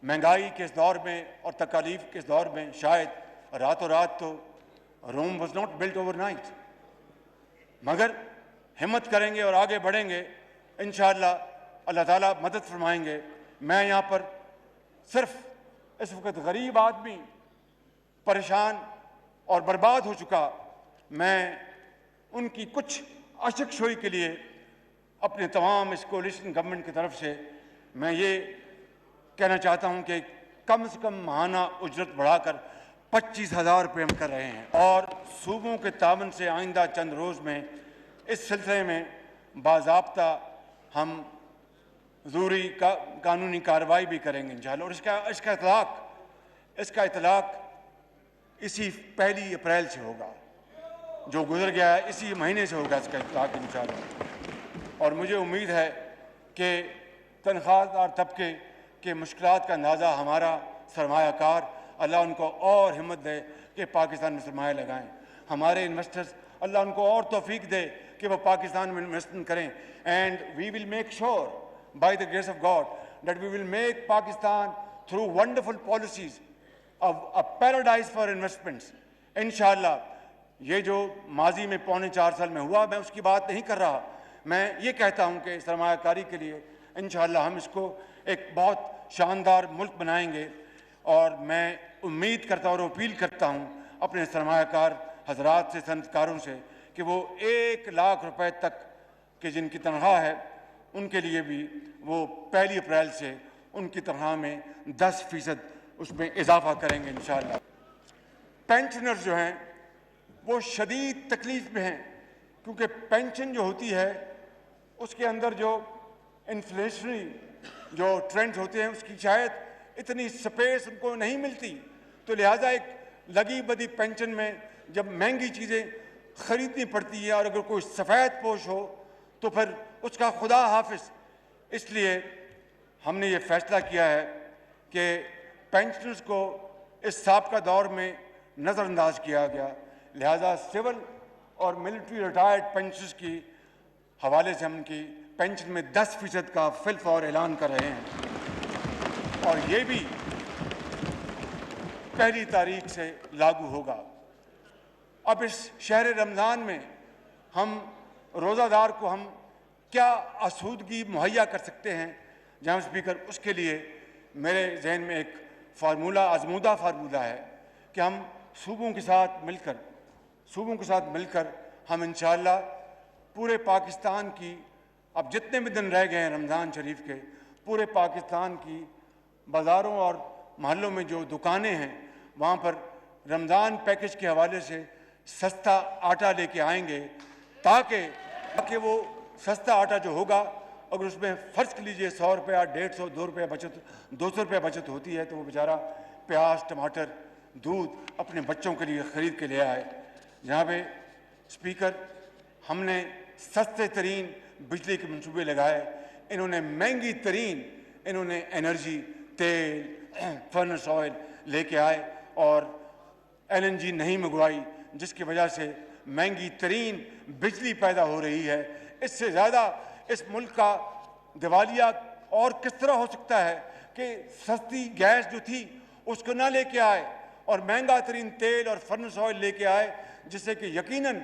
महंगाई के इस दौर में और तकालीफ के इस दौर में शायद रातों रात तो Rome was not built overnight, मगर हिम्मत करेंगे और आगे बढ़ेंगे इंशाअल्लाह, अल्लाह ताला मदद फरमाएंगे। मैं यहाँ पर सिर्फ इस वक्त गरीब आदमी, परेशान और बर्बाद हो चुका, मैं उनकी कुछ अशकशोई के लिए अपने तमाम इस कोलिशन गवर्नमेंट की तरफ से मैं ये कहना चाहता हूँ कि कम से कम माहाना उजरत बढ़ाकर 25,000 रुपये हम कर रहे हैं, और सूबों के तावन से आइंदा चंद रोज़ में इस सिलसिले में बाज़ाब्ता हम ज़रूरी कानूनी कार्रवाई भी करेंगे इंशाअल्लाह। और इसका इतलाक़ इसी 1 अप्रैल से होगा, जो गुजर गया है इसी महीने से होगा इसका इतलाक़ इंशाअल्लाह। और मुझे उम्मीद है कि तनख्वाहदार तबके के मुश्किलात का अंदाज़ा हमारा सरमायाकार, अल्लाह उनको और हिम्मत दे कि पाकिस्तान में सरमाया लगाएं। हमारे इन्वेस्टर्स, अल्लाह उनको और तौफीक दे कि वो पाकिस्तान में इन्वेस्टमेंट करें। And we will make sure by the grace of God that we will make Pakistan through wonderful policies a paradise for investments इंशाअल्लाह। ये जो माजी में 3.25 साल में हुआ, मैं उसकी बात नहीं कर रहा, मैं ये कहता हूँ कि सरमायाकारी के लिए इंशाअल्लाह हम इसको एक बहुत शानदार मुल्क बनाएंगे। और मैं उम्मीद करता हूँ और अपील करता हूँ अपने सरमायाकार हजरात से, सनतकारों से, कि वो 1 लाख रुपए तक के जिनकी तनख्वाह है उनके लिए भी वो 1 अप्रैल से उनकी तनख्वाह में 10% उसमें इजाफा करेंगे इंशाअल्लाह। पेंशनर्स जो हैं वो शदीद तकलीफ़ में हैं, क्योंकि पेंशन जो होती है उसके अंदर जो इन्फ्लेशनरी जो ट्रेंड्स होते हैं उसकी शायद इतनी स्पेस उनको नहीं मिलती, तो लिहाजा एक लगी बदी पेंशन में जब महंगी चीज़ें ख़रीदनी पड़ती है और अगर कोई सफ़ेद पोश हो तो फिर उसका खुदा हाफिज। इसलिए हमने ये फ़ैसला किया है कि पेंशनर्स को इस साबका दौर में नज़रअंदाज किया गया, लिहाजा सिविल और मिलिट्री रिटायर्ड पेंशनर्स की हवाले से हम उनकी पेंशन में 10% का फिलफौर ऐलान कर रहे हैं, और ये भी 1 तारीख से लागू होगा। अब इस शहर रमज़ान में हम रोज़ादार को हम क्या आसूदगी मुहैया कर सकते हैं जनाब स्पीकर, उसके लिए मेरे जहन में एक फार्मूला, आजमूदा फार्मूला है कि हम सूबों के साथ मिलकर हम इंशाअल्लाह पूरे पाकिस्तान की, अब जितने भी दिन रह गए हैं रमज़ान शरीफ के, पूरे पाकिस्तान की बाज़ारों और महल्लों में जो दुकानें हैं वहाँ पर रमज़ान पैकेज के हवाले से सस्ता आटा लेके आएंगे, ताकि वो सस्ता आटा जो होगा अगर उसमें फ़र्ज़ कर लीजिए 100 रुपया, 150, 2 रुपये बचत, 200 रुपये बचत होती है, तो वो बेचारा प्याज, टमाटर, दूध अपने बच्चों के लिए ख़रीद के ले आए। जनाब स्पीकर, हमने सस्ते तरीन बिजली के मंसूबे लगाए, इन्होंने महंगी तरीन एनर्जी, तेल, फर्नेस ऑयल लेके आए और LNG नहीं मंगवाई, जिसकी वजह से महंगी तरीन बिजली पैदा हो रही है। इससे ज़्यादा इस मुल्क का दिवालिया और किस तरह हो सकता है कि सस्ती गैस जो थी उसको ना लेके आए और महंगा तरीन तेल और फर्नेस ऑयल लेके आए, जिससे कि यकीनन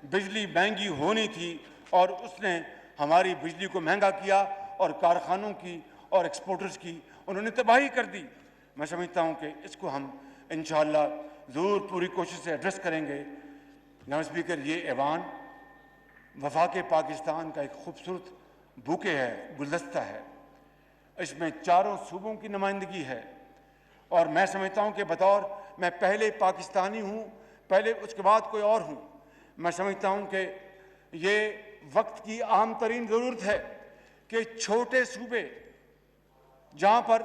बिजली महंगी होनी थी और उसने हमारी बिजली को महंगा किया और कारखानों की और एक्सपोर्टर्स की उन्होंने तबाही कर दी। मैं समझता हूँ कि इसको हम इंशाअल्लाह ज़रूर पूरी कोशिश से एड्रेस करेंगे। जनाब स्पीकर, ये ऐवान वफाक पाकिस्तान का एक खूबसूरत बुके है, गुलदस्ता है। इसमें चारों सूबों की नुमाइंदगी है और मैं समझता हूँ कि बतौर मैं पहले पाकिस्तानी हूँ, पहले उसके बाद कोई और हूँ, मैं समझता हूँ कि ये वक्त की अहम तरीन ज़रूरत है कि छोटे सूबे जहाँ पर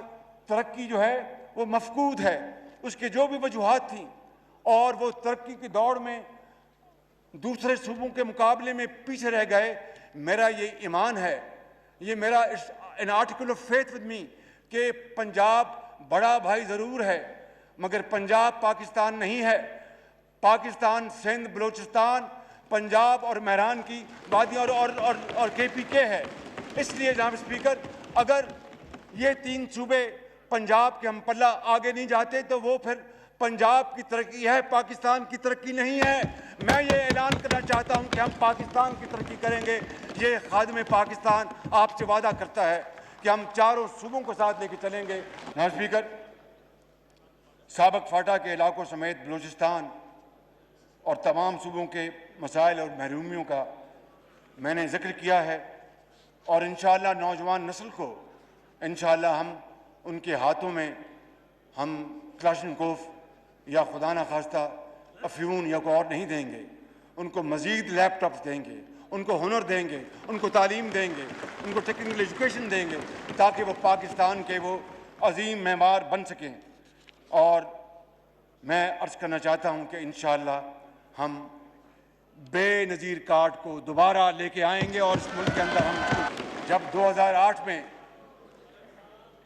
तरक्की जो है वो मफकूद है, उसके जो भी वजूहात थी और वो तरक्की की दौड़ में दूसरे सूबों के मुकाबले में पीछे रह गए, मेरा ये ईमान है, ये मेरा an article of faith with me कि पंजाब बड़ा भाई ज़रूर है मगर पंजाब पाकिस्तान नहीं है। पाकिस्तान सिंध, बलूचिस्तान, पंजाब और मेहरान की वादियाँ और KPK है। इसलिए जनाब स्पीकर, अगर ये 3 सूबे पंजाब के हम पल्ला आगे नहीं जाते तो वो फिर पंजाब की तरक्की है, पाकिस्तान की तरक्की नहीं है। मैं ये ऐलान करना चाहता हूं कि हम पाकिस्तान की तरक्की करेंगे। ये खादिम पाकिस्तान आपसे वादा करता है कि हम चारों सूबों को साथ लेके चलेंगे। जनाब स्पीकर, साबक फाटा के इलाकों समेत बलूचिस्तान और तमाम सूबों के मसाइल और महरूमियों का मैंने जिक्र किया है, और इंशाअल्लाह नौजवान नस्ल को इंशाअल्लाह हम उनके हाथों में हम क्लाशनकोफ या खुदा न खास्ता अफ्यून या कोई और नहीं देंगे। उनको मज़ीद लैपटॉप्स देंगे, उनको हुनर देंगे, उनको तालीम देंगे, उनको टेक्निकल एजुकेशन देंगे ताकि वो पाकिस्तान के वो अजीम मेमार बन सकें। और मैं अर्ज़ करना चाहता हूँ कि इंशाअल्लाह हम बेनज़ीर कार्ड को दोबारा लेके आएंगे और इस मुल्क के अंदर हम जब 2008 में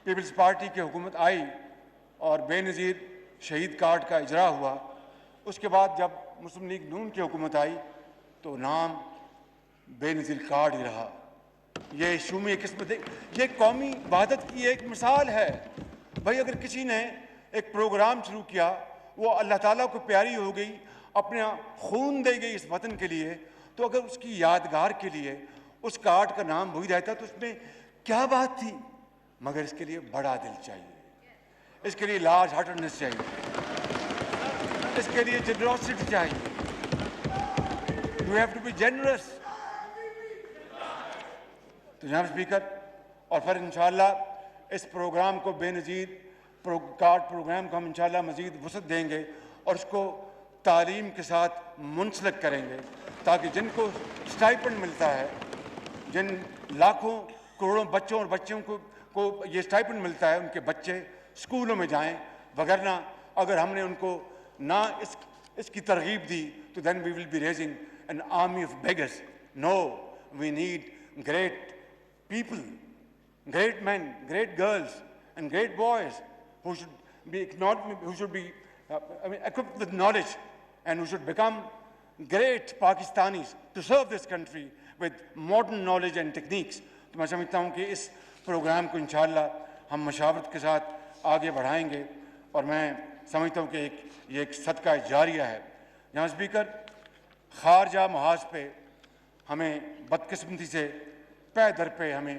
पीपल्स पार्टी की हुकूमत आई और बेनज़ीर शहीद कार्ड का इजरा हुआ, उसके बाद जब मुस्लिम लीग नून की हुकूमत आई तो नाम बेनज़ीर कार्ड ही रहा। ये शूमी किस्मत, ये कौमी वहदत की एक मिसाल है। भाई अगर किसी ने एक प्रोग्राम शुरू किया, वो अल्लाह ताला को प्यारी हो गई, अपना खून दे गई इस वतन के लिए, तो अगर उसकी यादगार के लिए उस कार्ड का नाम वही रहता तो उसमें क्या बात थी। मगर इसके लिए बड़ा दिल चाहिए, इसके लिए लार्ज हार्टेडनेस चाहिए, इसके लिए जेनरोसिटी चाहिए। You have to be generous. तो जनाब स्पीकर, और फिर इंशाअल्लाह इस प्रोग्राम को बेनज़ीर कार्ड प्रोग्राम को हम इंशाअल्लाह मज़ीद वसअत देंगे और उसको तालीम के साथ मुंसलिक करेंगे ताकि जिनको स्टाइपेंड मिलता है, जिन लाखों करोड़ों बच्चों और बच्चियों को ये स्टाइपेंड मिलता है, उनके बच्चे स्कूलों में जाएं। वगरना अगर हमने उनको ना इसकी तरगीब दी तो then we will be raising an army of beggars. No, we need great people, great men, great girls, and great boys who should be equipped with knowledge and who should become great Pakistanis to serve this country with modern knowledge and techniques. तो मैं समझता हूँ कि इस programme को इंशाअल्लाह हम मशावरत के साथ आगे बढ़ाएंगे और मैं समझता हूँ कि ये एक सदका जारिया है। जहाँ स्पीकर, खारजा महाज पे हमें बदकिस्मती से पे दर पे हमें